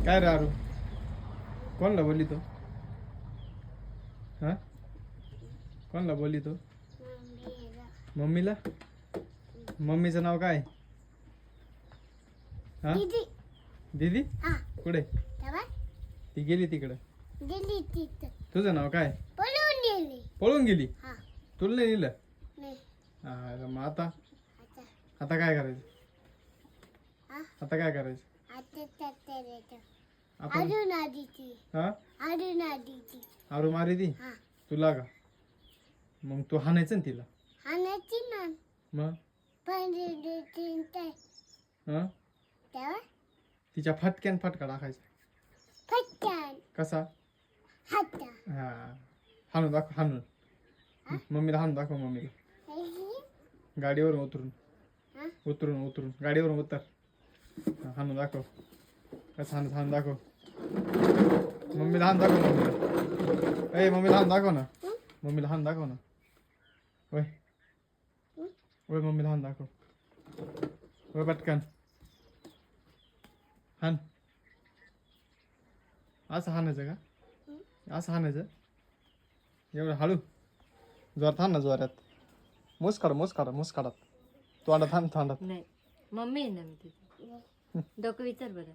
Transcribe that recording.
काय रे आरू कोणला बोलली तो हा कोणला बोलली तो मम्मीला मम्मीचं नाव काय हा दीदी दीदी हा कुठे तेव्हा ती गेली तिकडं दिली तिथं तुझं नाव काय पळून गेली पळून गेली हा तुला नाही नेलं नाही हा, मग आता आता आता काय करायचं हा आता काय करायचं आता त्याच्या देतो आपण अजून आधीची हा अजून आधीची आरू मारी ती हा तुला का मग तू हाणायचं ना तिला हाणायची ना मग पण चिंता हा तेव्हा तिच्या फटक्यान फटका टाकायचा फटकन कसा हाता हा हाणून दाखव हाणून मम्मीला हाणून दाखव मम्मीला गाडीवरून उतरून हा उतरून उतरून गाडीवरून उतर हा, हाणून दाखव कसं हाणून दाखव मम्मीला हाण दाखव मम्मीला ए मम्मीला हाण दाखव ना मम्मीला हाण दाखव ना ओय ओय मम्मीला हाण दाखव ओय पटकन हाण असं हाणायचं का असं हाणायचं एवढं हळू जोरात हाण ना जोरात मुसकाडात तोंडात हाण तोंडात नाही मम्मी आहे ना मी तुझी डोकं विचार बरं